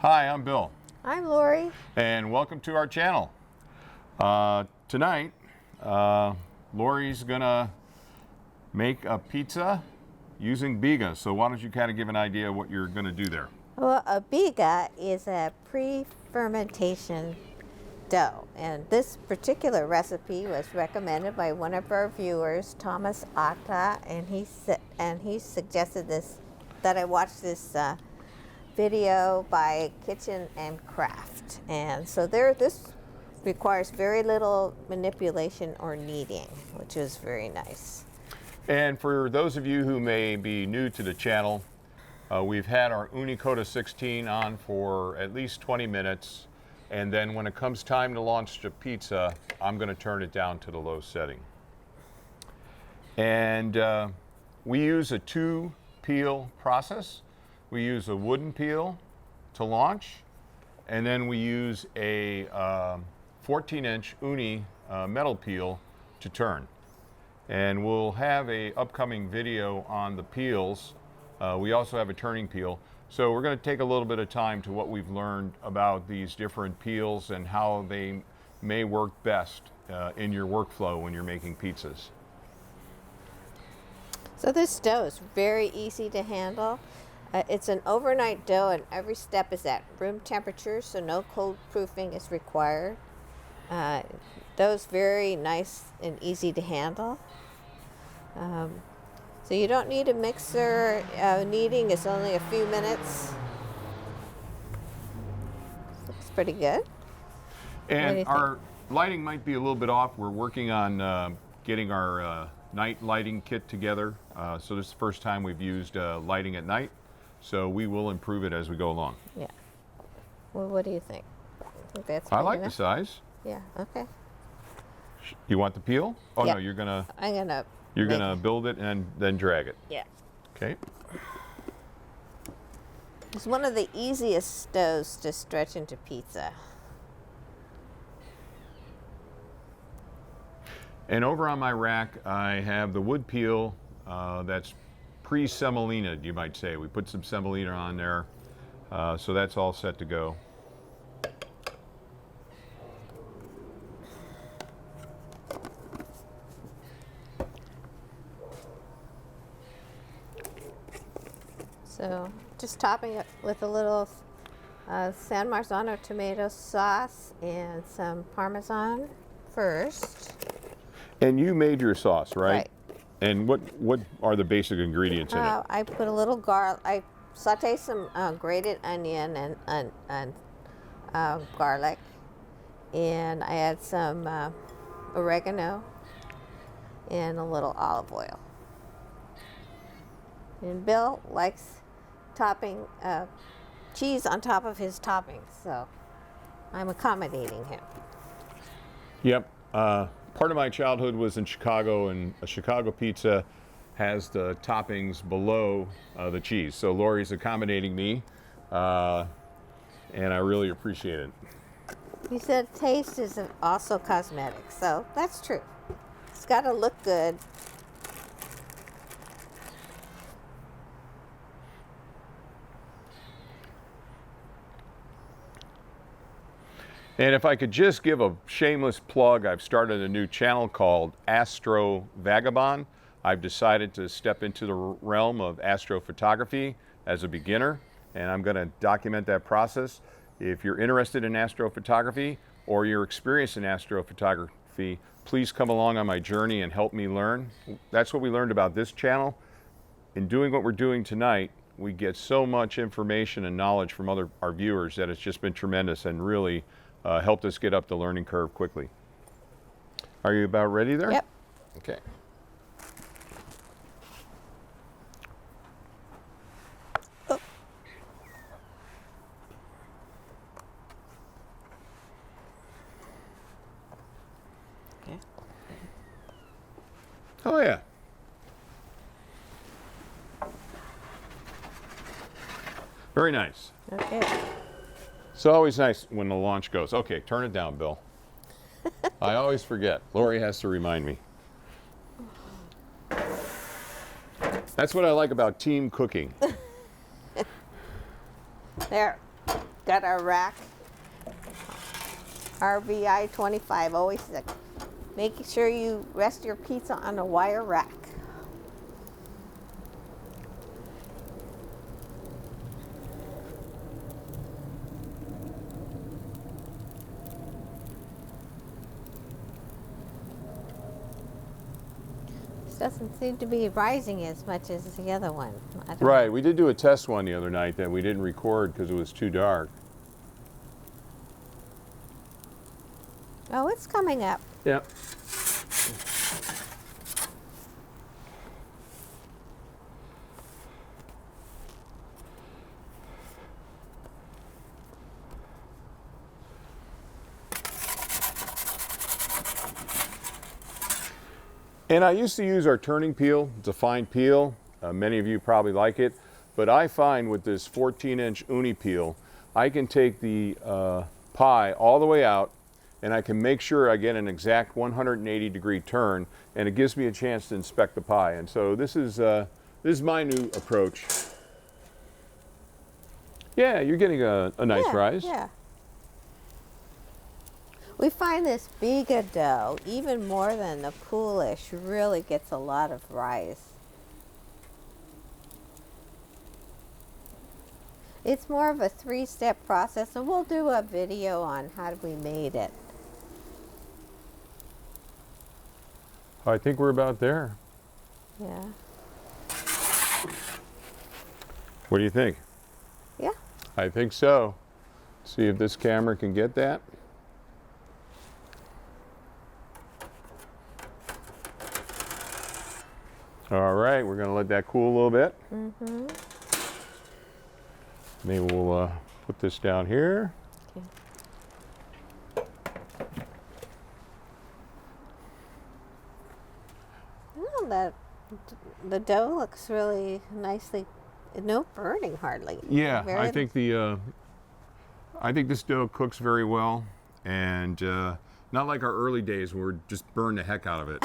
Hi, I'm Bill. I'm Laurie. And welcome to our channel. Tonight, Laurie's gonna make a pizza using Biga. So why don't you kind of give an idea of what you're gonna do there? Well, a Biga is a pre-fermentation dough, and this particular recipe was recommended by one of our viewers, Thomas Akta, and he suggested that I watch this video by Kitchen and Craft, and so this requires very little manipulation or kneading, which is very nice. And for those of you who may be new to the channel, we've had our Unicota 16 on for at least 20 minutes, and then when it comes time to launch the pizza, I'm going to turn it down to the low setting. And we use a 2-peel process. We use a wooden peel to launch, and then we use a 14-inch uni metal peel to turn. And we'll have a upcoming video on the peels. We also have a turning peel. So we're going to take a little bit of time to what we've learned about these different peels and how they may work best in your workflow when you're making pizzas. So this dough is very easy to handle. It's an overnight dough, and every step is at room temperature, so no cold proofing is required. Dough's very nice and easy to handle. So you don't need a mixer. Kneading is only a few minutes. Looks pretty good. And our lighting might be a little bit off. We're working on getting our night lighting kit together. So this is the first time we've used lighting at night. So we will improve it as we go along. Yeah. Well, what do you think? I like the size. Yeah, okay. You want the peel? Oh, yeah. No, you're gonna build it and then drag it. Yeah. Okay. It's one of the easiest doughs to stretch into pizza. And over on my rack, I have the wood peel that's pre-semolina, you might say. We put some semolina on there, so that's all set to go. So just topping it with a little San Marzano tomato sauce and some Parmesan first. And you made your sauce, right? Right. And what are the basic ingredients in it? I put a little garlic. I sauteed some grated onion and garlic, and I add some oregano and a little olive oil. And Bill likes topping cheese on top of his toppings, so I'm accommodating him. Yep. Part of my childhood was in Chicago, and a Chicago pizza has the toppings below the cheese. So Laurie's accommodating me, and I really appreciate it. He said taste is also cosmetic, so that's true. It's got to look good. And if I could just give a shameless plug, I've started a new channel called Astro Vagabond. I've decided to step into the realm of astrophotography as a beginner, and I'm going to document that process. If you're interested in astrophotography or you're experienced in astrophotography, please come along on my journey and help me learn. That's what we learned about this channel. In doing what we're doing tonight, we get so much information and knowledge from our viewers that it's just been tremendous and really helped us get up the learning curve quickly. Are you about ready there? Yep. Okay. Oh. Okay. Oh yeah. Very nice. Okay. It's always nice when the launch goes. Okay, turn it down, Bill. I always forget. Laurie has to remind me. That's what I like about team cooking. There. got our rack. RVI 25 always said, make sure you rest your pizza on a wire rack. This doesn't seem to be rising as much as the other one. I don't Right, we did do a test one the other night that we didn't record because it was too dark. Oh, it's coming up. Yep. And I used to use our turning peel. It's a fine peel. Many of you probably like it. But I find with this 14-inch uni peel, I can take the pie all the way out, and I can make sure I get an exact 180-degree turn, and it gives me a chance to inspect the pie. And so this is my new approach. Yeah, you're getting a nice rise. Yeah. We find this Biga dough, even more than the Poolish, really gets a lot of rise. It's more of a 3-step process, and we'll do a video on how we made it. I think we're about there. Yeah. What do you think? Yeah. I think so. See if this camera can get that. All right, we're gonna let that cool a little bit. Mm-hmm. Maybe we'll put this down here. Okay. Well, the dough looks really nicely. No burning hardly. Yeah, Very- I think I think this dough cooks very well, and not like our early days where we just burn the heck out of it.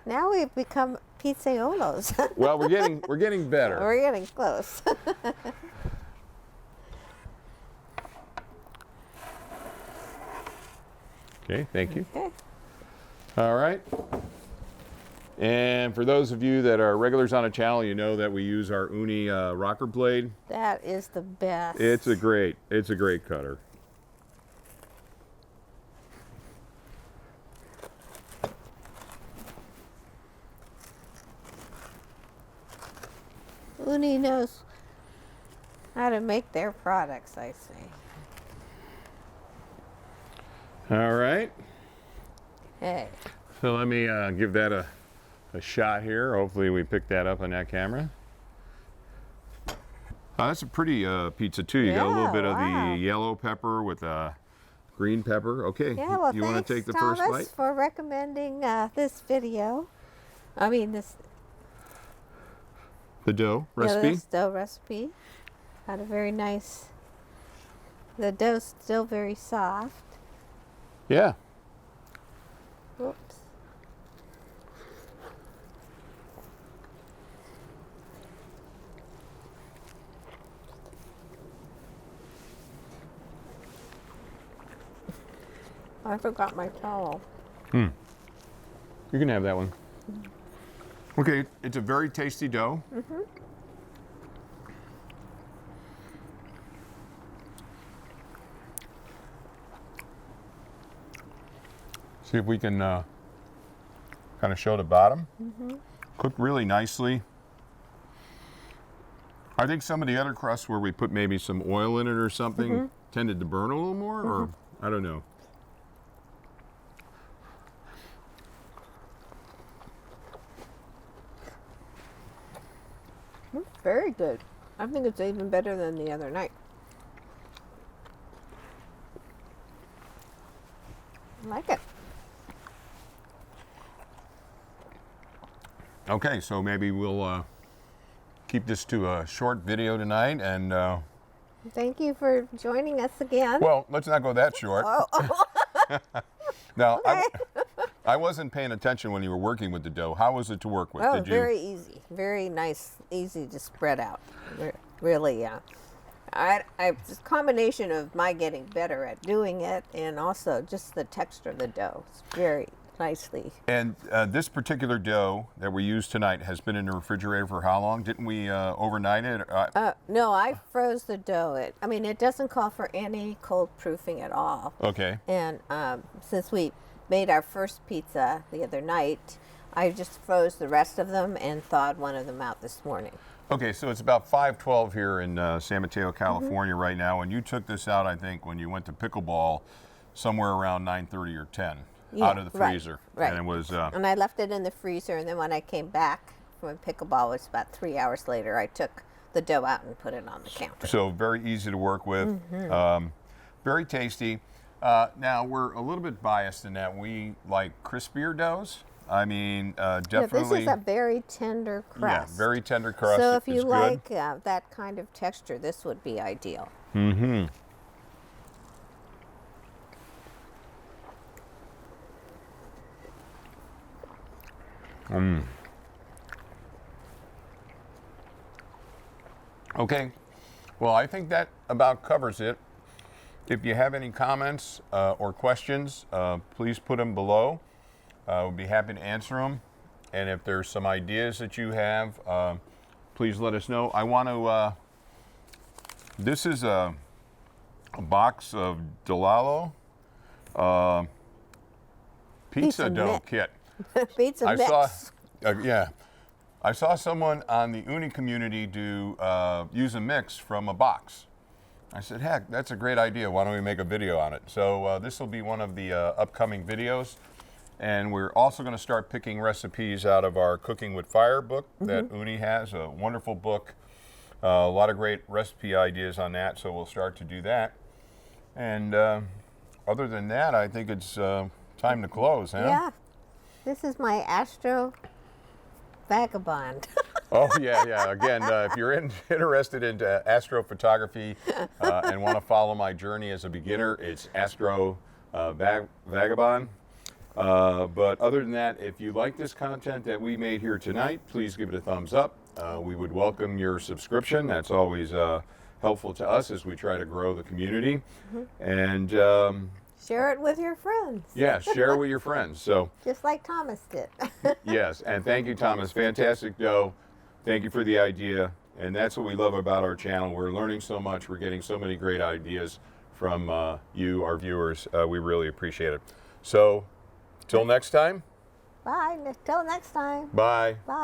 Now we've become pizzaiolos. Well, we're getting better. We're getting close. Okay, thank you. Okay. All right. And for those of you that are regulars on the channel, you know that we use our uni rocker blade. That is the best. It's a great cutter. Uni knows how to make their products, I say. All right. Hey. So let me give that a shot here. Hopefully we pick that up on that camera. Oh, that's a pretty pizza too. You got a little Yeah, bit of wow. the yellow pepper with green pepper. Okay, Yeah, well, you want thanks, to take the Thomas, first bite? for recommending this video. I mean, this The dough recipe? this dough recipe. Got a very nice. The dough's still very soft. Yeah. Whoops. I forgot my towel. You can have that one. Okay, it's a very tasty dough. See if we can kind of show the bottom. Cooked really nicely. I think some of the other crusts where we put maybe some oil in it or something tended to burn a little more, or I don't know. Very good. I think it's even better than the other night. I like it. Okay, so maybe we'll keep this to a short video tonight, and Thank you for joining us again. well, let's not go that short. Oh, Now, okay. I wasn't paying attention when you were working with the dough. How was it to work with? Oh, Did you? very easy. Very nice, easy to spread out. Really, It's a combination of my getting better at doing it and also just the texture of the dough. It's very nicely. And this particular dough that we use tonight has been in the refrigerator for how long? Didn't we overnight it? No, I froze the dough. It doesn't call for any cold proofing at all. Okay. And since we made our first pizza the other night, I just froze the rest of them and thawed one of them out this morning. Okay, so it's about 5:12 here in San Mateo, California right now. And you took this out, I think, when you went to pickleball somewhere around 9:30 or 10 out of the freezer. Right. And it was... and I left it in the freezer, and then when I came back from pickleball, it was about 3 hours later, I took the dough out and put it on the counter. So very easy to work with, very tasty. Now, we're a little bit biased in that we like crispier doughs. Definitely. Yeah, this is a very tender crust. Yeah, very tender crust. So if you it's like good. that kind of texture, this would be ideal. Mm-hmm. Okay, well, I think that about covers it. If you have any comments or questions, please put them below. We'll be happy to answer them. And if there's some ideas that you have, please let us know. I want to, this is a box of Delalo pizza dough kit. Pizza I mix. I saw someone on the Uni community use a mix from a box. I said, heck, that's a great idea. Why don't we make a video on it? So this will be one of the upcoming videos. And we're also going to start picking recipes out of our Cooking with Fire book that Uni has, a wonderful book. A lot of great recipe ideas on that, so we'll start to do that. And other than that, I think it's time to close, huh? Yeah. This is my Astro Vagabond. Oh, yeah. Again, if you're interested in astrophotography and want to follow my journey as a beginner, it's Astro Vagabond. But other than that, if you like this content that we made here tonight, please give it a thumbs up. We would welcome your subscription. That's always helpful to us as we try to grow the community. And share it with your friends. Yeah, share with your friends. So just like Thomas did. yes, and thank you, Thomas. Fantastic dough. Thank you for the idea. And that's what we love about our channel. We're learning so much. We're getting so many great ideas from you, our viewers. We really appreciate it. So till next time. Bye. Till next time. Bye. Bye.